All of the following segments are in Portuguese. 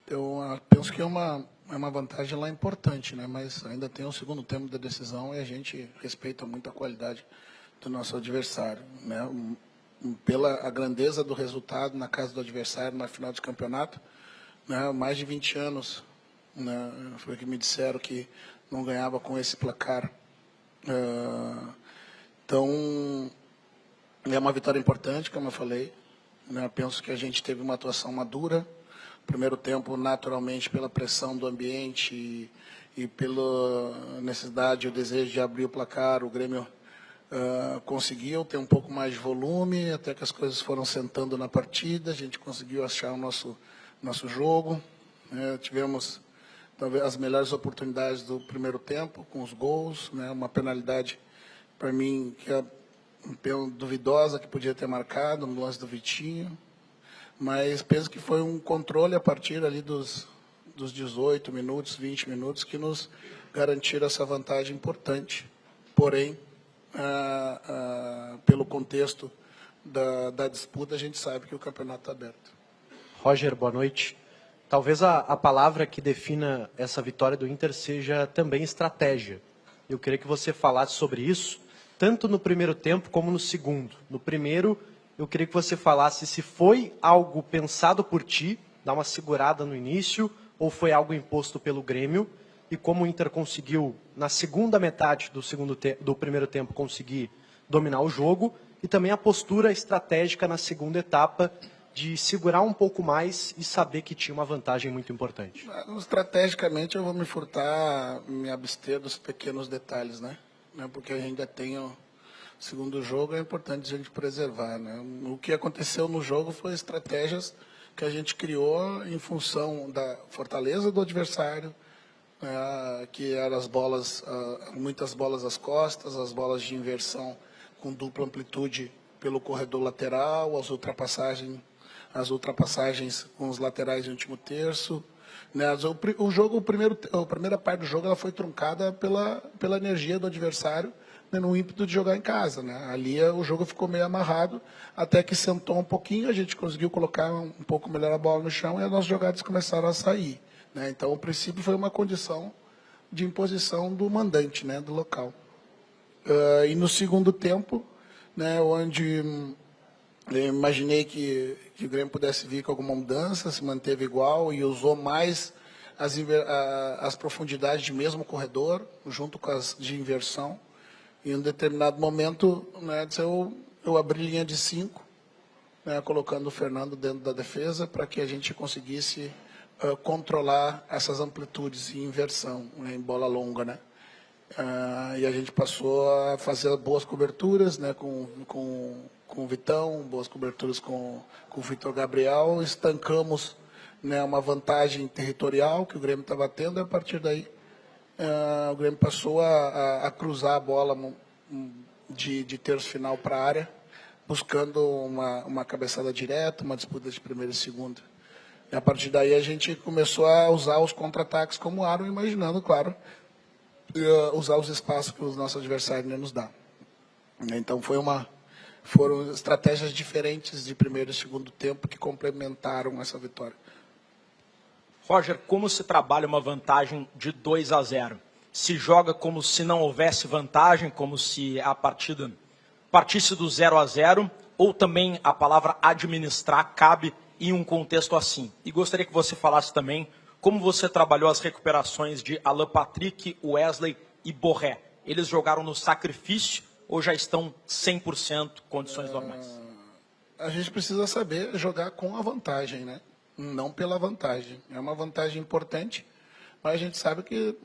Eu penso que é uma vantagem lá importante, né? Mas ainda tem o segundo tempo da decisão e a gente respeita muito a qualidade do nosso adversário, né? Pela a grandeza do resultado na casa do adversário na final de campeonato, né? Mais de 20 anos, né? Foi que me disseram que não ganhava com esse placar. Então, é uma vitória importante, como eu falei, né? Penso que a gente teve uma atuação madura. Primeiro tempo, naturalmente, pela pressão do ambiente e pela necessidade, o desejo de abrir o placar, o Grêmio conseguiu ter um pouco mais de volume, até que as coisas foram sentando na partida, a gente conseguiu achar o nosso jogo, né? Tivemos talvez as melhores oportunidades do primeiro tempo, com os gols, né? Uma penalidade, para mim, que é duvidosa, que podia ter marcado, no lance do Vitinho, mas penso que foi um controle a partir ali dos 18 minutos, 20 minutos, que nos garantiram essa vantagem importante. Porém, pelo contexto da disputa, a gente sabe que o campeonato está aberto. Roger, boa noite. Talvez a palavra que defina essa vitória do Inter seja também estratégia. Eu queria que você falasse sobre isso, tanto no primeiro tempo como no segundo. No primeiro, eu queria que você falasse se foi algo pensado por ti, dar uma segurada no início, ou foi algo imposto pelo Grêmio, e como o Inter conseguiu, na segunda metade do primeiro tempo, conseguir dominar o jogo, e também a postura estratégica na segunda etapa, de segurar um pouco mais e saber que tinha uma vantagem muito importante. Estrategicamente, eu vou me furtar, me abster dos pequenos detalhes, né? Porque a gente ainda tem o segundo jogo, é importante a gente preservar, né? O que aconteceu no jogo foi estratégias que a gente criou em função da fortaleza do adversário, que eram as bolas, muitas bolas às costas, as bolas de inversão com dupla amplitude pelo corredor lateral, as ultrapassagens com os laterais de último terço, né? A primeira parte do jogo ela foi truncada pela energia do adversário, né, no ímpeto de jogar em casa, né? Ali o jogo ficou meio amarrado, até que sentou um pouquinho, a gente conseguiu colocar um pouco melhor a bola no chão e as nossas jogadas começaram a sair, né? Então, o princípio foi uma condição de imposição do mandante, né, do local. E no segundo tempo, né, onde eu imaginei que o Grêmio pudesse vir com alguma mudança, se manteve igual e usou mais as profundidades de mesmo corredor, junto com as de inversão. Em um determinado momento, né, eu abri linha de 5, né, colocando o Fernando dentro da defesa, para que a gente conseguisse controlar essas amplitudes em inversão, né, em bola longa, né? E a gente passou a fazer boas coberturas, né, com o Vitão, boas coberturas com o Vitor Gabriel, estancamos, né, uma vantagem territorial que o Grêmio estava tendo, e a partir daí o Grêmio passou a cruzar a bola de terço final para a área, buscando uma cabeçada direta, uma disputa de primeira e segunda. E a partir daí a gente começou a usar os contra-ataques como aro, imaginando, claro, usar os espaços que os nossos adversários nos dão. Então foram estratégias diferentes de primeiro e segundo tempo que complementaram essa vitória. Roger, como se trabalha uma vantagem de 2-0? Se joga como se não houvesse vantagem, como se a partida partisse do 0-0, ou também a palavra administrar cabe em um contexto assim? E gostaria que você falasse também como você trabalhou as recuperações de Alan Patrick, Wesley e Borré. Eles jogaram no sacrifício ou já estão 100% condições normais? A gente precisa saber jogar com a vantagem, né? Não pela vantagem. É uma vantagem importante, mas a gente sabe que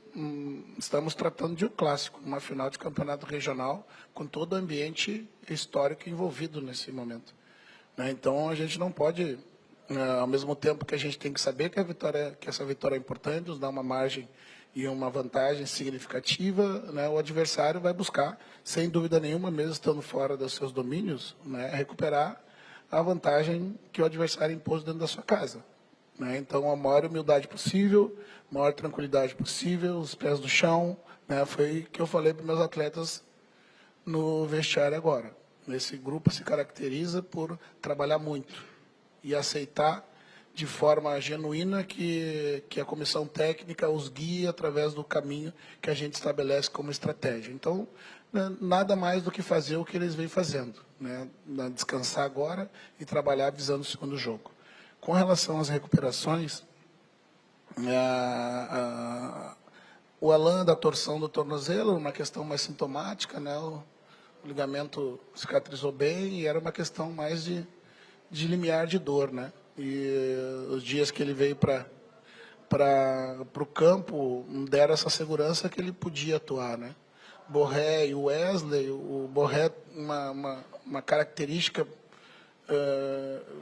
estamos tratando de um clássico, uma final de campeonato regional, com todo o ambiente histórico envolvido nesse momento, né? Então, a gente não pode, ao mesmo tempo que a gente tem que saber que essa vitória é importante, nos dá uma margem e uma vantagem significativa, né? O adversário vai buscar, sem dúvida nenhuma, mesmo estando fora dos seus domínios, né, recuperar a vantagem que o adversário impôs dentro da sua casa, né? Então, a maior humildade possível, a maior tranquilidade possível, os pés no chão, né? Foi o que eu falei para os meus atletas no vestiário agora. Esse grupo se caracteriza por trabalhar muito e aceitar de forma genuína que a comissão técnica os guia através do caminho que a gente estabelece como estratégia. Então, nada mais do que fazer o que eles vêm fazendo, né? Descansar agora e trabalhar visando o segundo jogo. Com relação às recuperações, o Alan da torção do tornozelo, uma questão mais sintomática, né? O ligamento cicatrizou bem e era uma questão mais de limiar de dor, né? E os dias que ele veio para o campo deram essa segurança que ele podia atuar, né? Borré e o Wesley, o Borré uma característica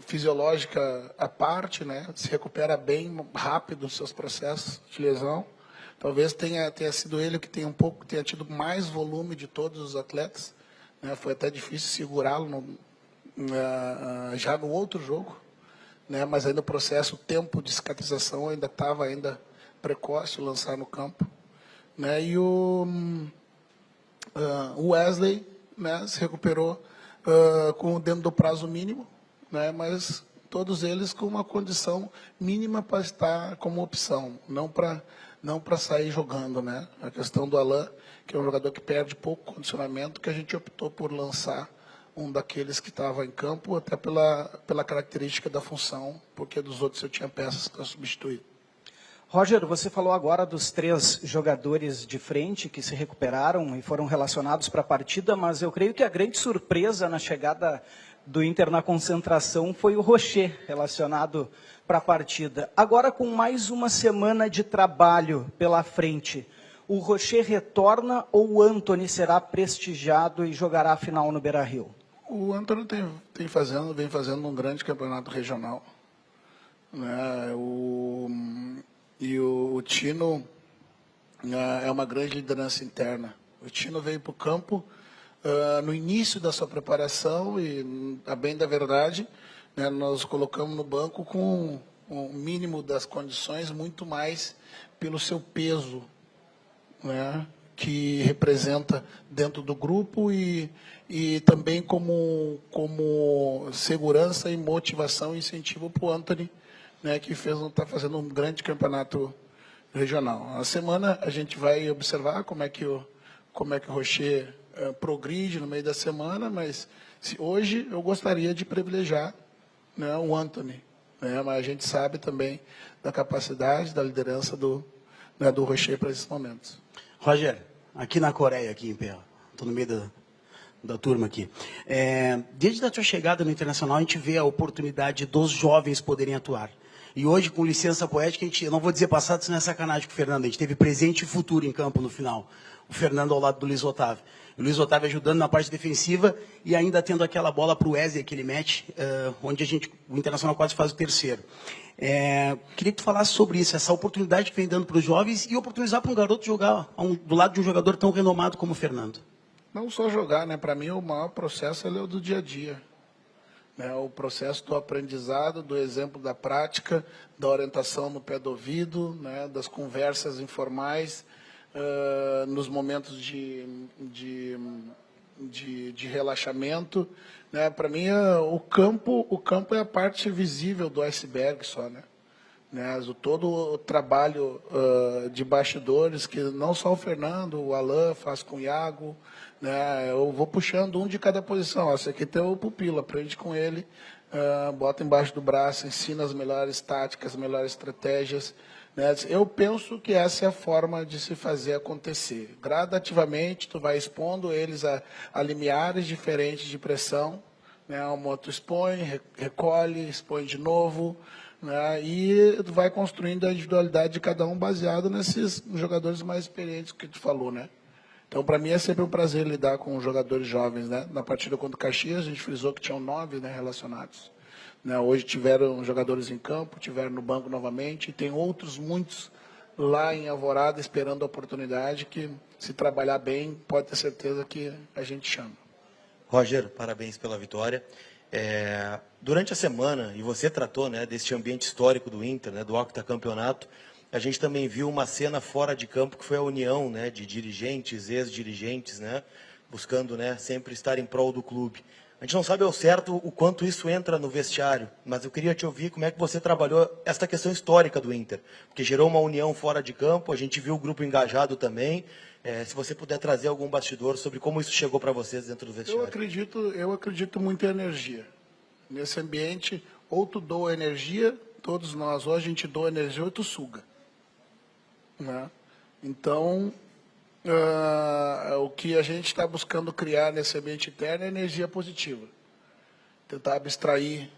fisiológica à parte, né? Se recupera bem rápido dos seus processos de lesão. Talvez tenha sido ele que tenha tido mais volume de todos os atletas, né? Foi até difícil segurá-lo já no outro jogo, né? Mas ainda o tempo de cicatrização ainda estava precoce, lançar no campo, né? E o Wesley, né, se recuperou dentro do prazo mínimo, né? Mas todos eles com uma condição mínima para estar como opção, não para sair jogando, né? A questão do Alan, que é um jogador que perde pouco condicionamento, que a gente optou por lançar um daqueles que estava em campo, até pela característica da função, porque dos outros eu tinha peças para substituir. Roger, você falou agora dos 3 jogadores de frente que se recuperaram e foram relacionados para a partida, mas eu creio que a grande surpresa na chegada do Inter na concentração foi o Rocher, relacionado para a partida. Agora, com mais uma semana de trabalho pela frente, o Rocher retorna ou o Antony será prestigiado e jogará a final no Beira-Rio? O Antony vem fazendo um grande campeonato regional, né? E o Tino é uma grande liderança interna. O Tino veio para o campo no início da sua preparação e, a bem da verdade, né, nós colocamos no banco com o mínimo das condições, muito mais pelo seu peso, né, que representa dentro do grupo e também como segurança e motivação e incentivo para o Antony, né, que está fazendo um grande campeonato regional. A semana a gente vai observar como é que o Rocher progride no meio da semana, mas hoje eu gostaria de privilegiar, né, o Antony, né, mas a gente sabe também da capacidade, da liderança do Rocher para esses momentos. Roger, aqui na Coreia, aqui em pé, estou no meio da turma aqui. Desde a tua chegada no Internacional, a gente vê a oportunidade dos jovens poderem atuar. E hoje, com licença poética, eu não vou dizer passado, senão é sacanagem com o Fernando. A gente teve presente e futuro em campo no final. O Fernando ao lado do Luiz Otávio. O Luiz Otávio ajudando na parte defensiva e ainda tendo aquela bola para o Wesley que ele mete, onde o Internacional quase faz o terceiro. Queria que tu falasse sobre isso, essa oportunidade que vem dando para os jovens e oportunizar para um garoto jogar do lado de um jogador tão renomado como o Fernando. Não só jogar, né? Para mim, o maior processo é o do dia a dia. Né? O processo do aprendizado, do exemplo da prática, da orientação no pé do ouvido, né? Das conversas informais, nos momentos de relaxamento. Né? Para mim, o campo é a parte visível do iceberg só, né? Todo o trabalho de bastidores, que não só o Fernando, o Alan faz com o Iago, né? Eu vou puxando um de cada posição. Esse aqui tem o pupilo, aprende com ele, bota embaixo do braço, ensina as melhores táticas, as melhores estratégias. Né? Eu penso que essa é a forma de se fazer acontecer. Gradativamente, tu vai expondo eles a limiares diferentes de pressão. Né? Um outro expõe, recolhe, expõe de novo. Né? E vai construindo a individualidade de cada um baseado nesses jogadores mais experientes que tu falou, né? Então, para mim, é sempre um prazer lidar com jogadores jovens, né? Na partida contra o Caxias, a gente frisou que tinham 9, né, relacionados. Né? Hoje tiveram jogadores em campo, tiveram no banco novamente, e tem outros muitos lá em Alvorada esperando a oportunidade que, se trabalhar bem, pode ter certeza que a gente chama. Roger, parabéns pela vitória. Durante a semana, e você tratou, né, desse ambiente histórico do Inter, né, do octacampeonato, a gente também viu uma cena fora de campo que foi a união, né, de dirigentes, ex-dirigentes, né, buscando, né, sempre estar em prol do clube. A gente não sabe ao certo o quanto isso entra no vestiário, mas eu queria te ouvir como é que você trabalhou esta questão histórica do Inter, porque gerou uma união fora de campo, a gente viu o grupo engajado também. Se você puder trazer algum bastidor sobre como isso chegou para vocês dentro do vestiário. Eu acredito muito em energia. Nesse ambiente, ou tu doa energia, todos nós, ou a gente doa energia ou tu suga. Né? Então, o que a gente está buscando criar nesse ambiente interno é energia positiva. Tentar abstrair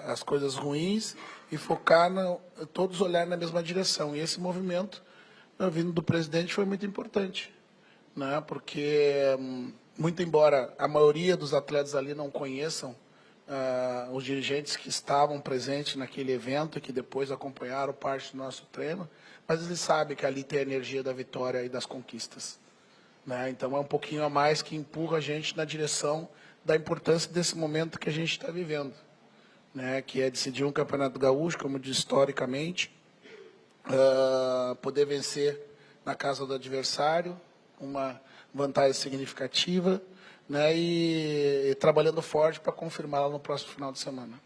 as coisas ruins e focar, todos olhar na mesma direção. E esse movimento, vindo do presidente, foi muito importante. Né? Porque, muito embora a maioria dos atletas ali não conheçam os dirigentes que estavam presentes naquele evento e que depois acompanharam parte do nosso treino, mas eles sabem que ali tem a energia da vitória e das conquistas. Né? Então é um pouquinho a mais que empurra a gente na direção da importância desse momento que a gente está vivendo, né? Que é decidir um campeonato gaúcho, como diz historicamente, poder vencer na casa do adversário, uma vantagem significativa, né? E trabalhando forte para confirmá-la no próximo final de semana.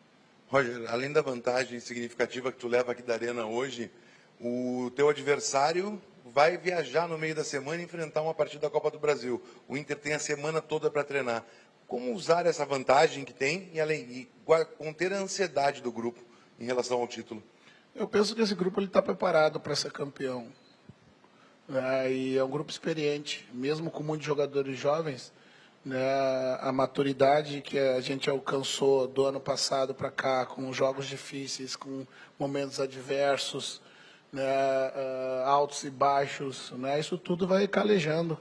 Roger, além da vantagem significativa que tu leva aqui da Arena hoje, o teu adversário vai viajar no meio da semana e enfrentar uma partida da Copa do Brasil. O Inter tem a semana toda para treinar. Como usar essa vantagem que tem e conter a ansiedade do grupo em relação ao título? Eu penso que esse grupo está preparado para ser campeão. E é um grupo experiente, mesmo com muitos jogadores jovens. Né, a maturidade que a gente alcançou do ano passado para cá, com jogos difíceis, com momentos adversos, né, altos e baixos, né, isso tudo vai calejando,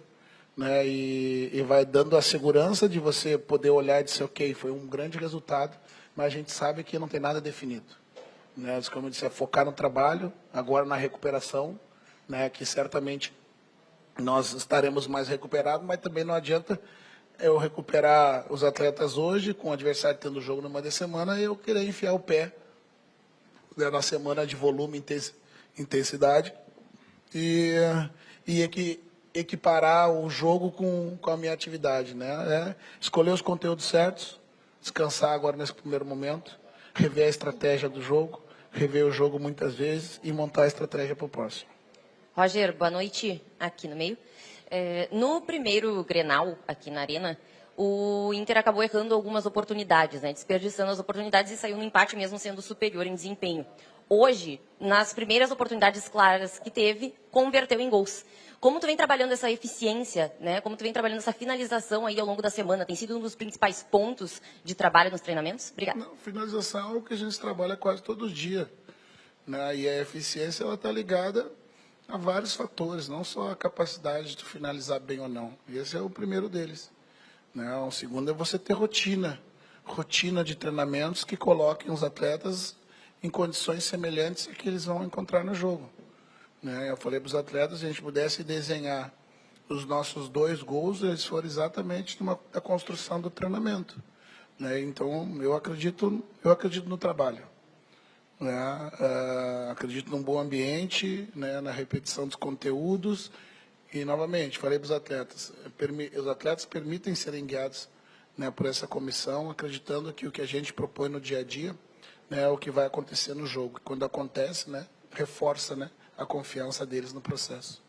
né, e vai dando a segurança de você poder olhar e dizer, ok, foi um grande resultado, mas a gente sabe que não tem nada definido. Né, como eu disse, é focar no trabalho, agora na recuperação, né, que certamente nós estaremos mais recuperados, mas também não adianta eu recuperar os atletas hoje, com o adversário tendo jogo numa de semana, e eu querer enfiar o pé, né, na semana de volume e intensidade, e equiparar o jogo com a minha atividade. Né? Escolher os conteúdos certos, descansar agora nesse primeiro momento, rever a estratégia do jogo, rever o jogo muitas vezes e montar a estratégia para o próximo. Roger, boa noite aqui no meio. No primeiro Grenal, aqui na Arena, o Inter acabou errando algumas oportunidades, né? Desperdiçando as oportunidades e saiu no empate mesmo sendo superior em desempenho. Hoje, nas primeiras oportunidades claras que teve, converteu em gols. Como tu vem trabalhando essa eficiência, né? Como tu vem trabalhando essa finalização aí ao longo da semana? Tem sido um dos principais pontos de trabalho nos treinamentos? Obrigada. Não, finalização é o que a gente trabalha quase todo dia. Né? E a eficiência está ligada a vários fatores, não só a capacidade de finalizar bem ou não. Esse é o primeiro deles. Né? O segundo é você ter rotina de treinamentos que coloquem os atletas em condições semelhantes a que eles vão encontrar no jogo. Né? Eu falei para os atletas, se a gente pudesse desenhar os nossos 2 gols, eles foram exatamente da construção do treinamento. Né? Então, eu acredito no trabalho. Né? Acredito num bom ambiente, né? Na repetição dos conteúdos e, novamente, falei para os atletas permitem serem guiados, né, por essa comissão, acreditando que o que a gente propõe no dia a dia, né, é o que vai acontecer no jogo. Quando acontece, né, reforça, né, a confiança deles no processo.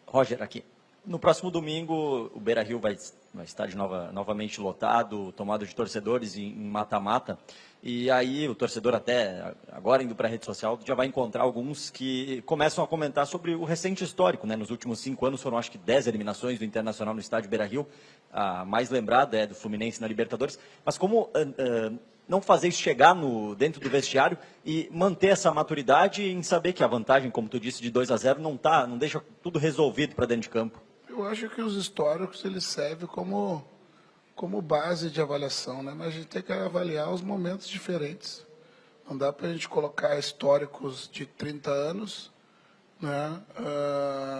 Roger, aqui. No próximo domingo, o Beira-Rio vai estar novamente lotado, tomado de torcedores em mata-mata. E aí o torcedor até, agora indo para a rede social, já vai encontrar alguns que começam a comentar sobre o recente histórico. Né? Nos últimos 5 anos foram, acho que, 10 eliminações do Internacional no estádio Beira-Rio. A mais lembrada é do Fluminense na Libertadores. Mas como não fazer isso chegar dentro do vestiário e manter essa maturidade em saber que a vantagem, como tu disse, de 2-0 não deixa tudo resolvido para dentro de campo? Eu acho que os históricos eles servem como base de avaliação, né? Mas a gente tem que avaliar os momentos diferentes. Não dá para a gente colocar históricos de 30 anos, né,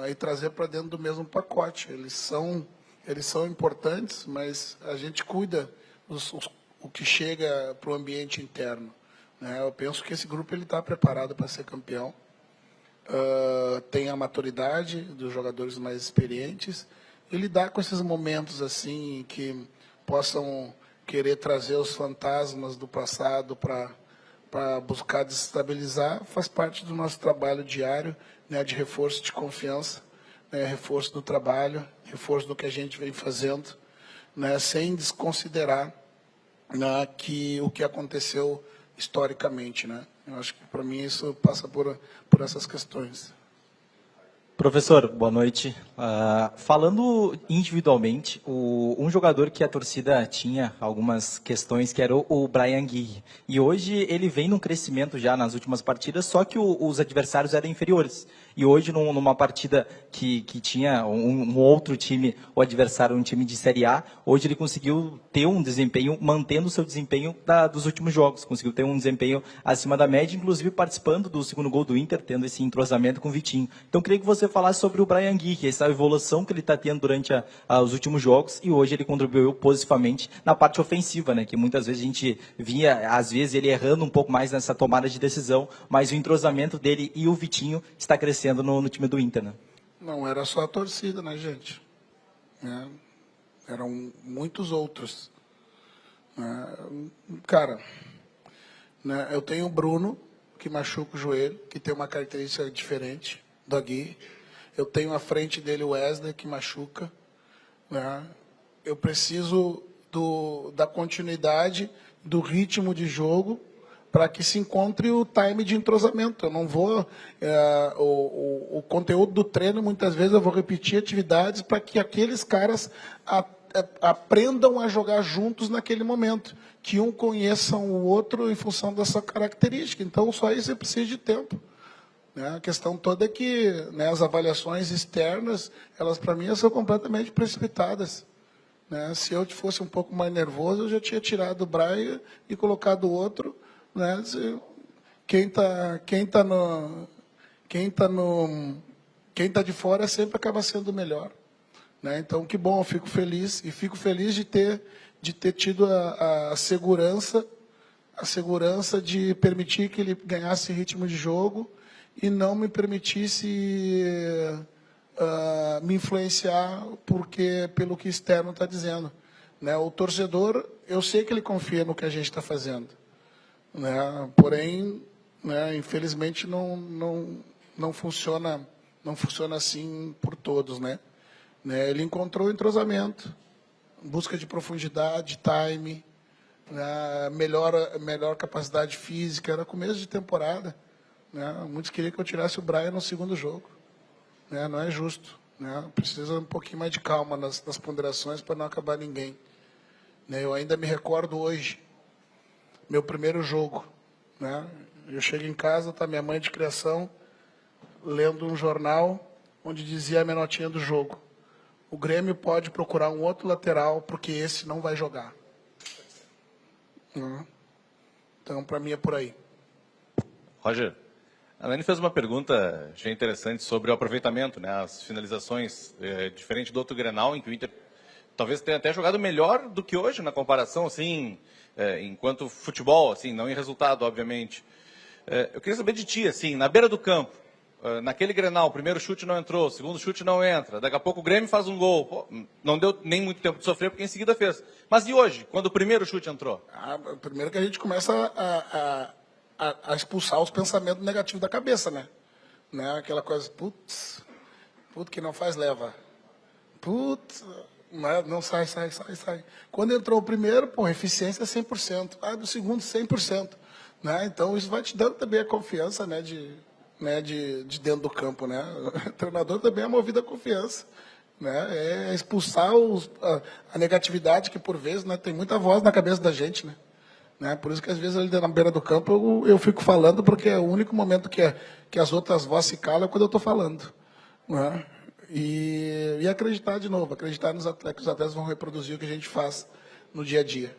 e trazer para dentro do mesmo pacote. Eles são importantes, mas a gente cuida o que chega para o ambiente interno. Né? Eu penso que esse grupo está preparado para ser campeão. Tem a maturidade dos jogadores mais experientes e lidar com esses momentos assim que possam querer trazer os fantasmas do passado para buscar desestabilizar, faz parte do nosso trabalho diário, né, de reforço de confiança, né, reforço do trabalho, reforço do que a gente vem fazendo, né, sem desconsiderar, né, o que aconteceu historicamente, né? Eu acho que, para mim, isso passa por essas questões. Professor, boa noite. Falando individualmente, um jogador que a torcida tinha algumas questões, que era o Bryan Gui. E hoje ele vem num crescimento já nas últimas partidas, só que os adversários eram inferiores. E hoje, numa partida que tinha um outro time, o adversário um time de Série A, hoje ele conseguiu ter um desempenho, mantendo o seu desempenho dos últimos jogos. Conseguiu ter um desempenho acima da média, inclusive participando do segundo gol do Inter, tendo esse entrosamento com o Vitinho. Então, queria que você falasse sobre o Bryan Gui, essa evolução que ele está tendo durante os últimos jogos, e hoje ele contribuiu positivamente na parte ofensiva, né? Que muitas vezes a gente via, às vezes, ele errando um pouco mais nessa tomada de decisão, mas o entrosamento dele e o Vitinho está crescendo no time do Inter, né? Não era só a torcida, né, gente? Eram muitos outros. Cara, né, eu tenho o Bruno, que machuca o joelho, que tem uma característica diferente do Gui. Eu tenho à frente dele o Wesley, que machuca. Né? Eu preciso da continuidade, do ritmo de jogo, para que se encontre o time de entrosamento. Eu não vou... o conteúdo do treino, muitas vezes, eu vou repetir atividades para que aqueles caras aprendam a jogar juntos naquele momento, que um conheçam o outro em função dessa característica. Então, só isso você precisa de tempo. Né? A questão toda é que, né, as avaliações externas, elas, para mim, são completamente precipitadas. Né? Se eu fosse um pouco mais nervoso, eu já tinha tirado o Bryan e colocado o outro. Né? Quem tá de fora sempre acaba sendo melhor. Né? Então, que bom, eu fico feliz. E fico feliz de ter tido a segurança de permitir que ele ganhasse ritmo de jogo e não me permitisse me influenciar pelo que externo está dizendo. Né? O torcedor, eu sei que ele confia no que a gente está fazendo. Né? Porém, né, infelizmente, não funciona assim por todos. Né? Ele encontrou o entrosamento, busca de profundidade, time, né, melhor capacidade física. Era começo de temporada. Né? Muitos queriam que eu tirasse o Bryan no segundo jogo. Né? Não é justo. Né? Precisa um pouquinho mais de calma nas ponderações para não acabar ninguém. Né? Eu ainda me recordo hoje, meu primeiro jogo. Né? Eu chego em casa, está minha mãe de criação, lendo um jornal onde dizia a minha notinha do jogo. O Grêmio pode procurar um outro lateral, porque esse não vai jogar. Então, para mim, é por aí. Roger, a Nani fez uma pergunta, achei interessante, sobre o aproveitamento, né? As finalizações, diferente do outro Grenal, em que o Inter talvez tenha até jogado melhor do que hoje, na comparação, assim, enquanto futebol, assim, não em resultado, obviamente. Eu queria saber de ti, assim, na beira do campo, naquele Grenal, o primeiro chute não entrou, o segundo chute não entra, daqui a pouco o Grêmio faz um gol, pô, não deu nem muito tempo de sofrer, porque em seguida fez. Mas e hoje, quando o primeiro chute entrou? Primeiro que a gente começa a expulsar os pensamentos negativos da cabeça, né? Aquela coisa, putz, que não faz, leva. Putz, não sai. Quando entrou o primeiro, pô, eficiência 100%. Do segundo, 100%. Né? Então, isso vai te dando também a confiança, né, de dentro do campo. Né? O treinador também é movido a confiança. Né? É expulsar a negatividade, que por vezes, né, tem muita voz na cabeça da gente. Né? Por isso que às vezes ali na beira do campo eu fico falando, porque é o único momento que as outras vozes se calam é quando eu estou falando. Né? E acreditar de novo, acreditar nos atletas, que os atletas vão reproduzir o que a gente faz no dia a dia.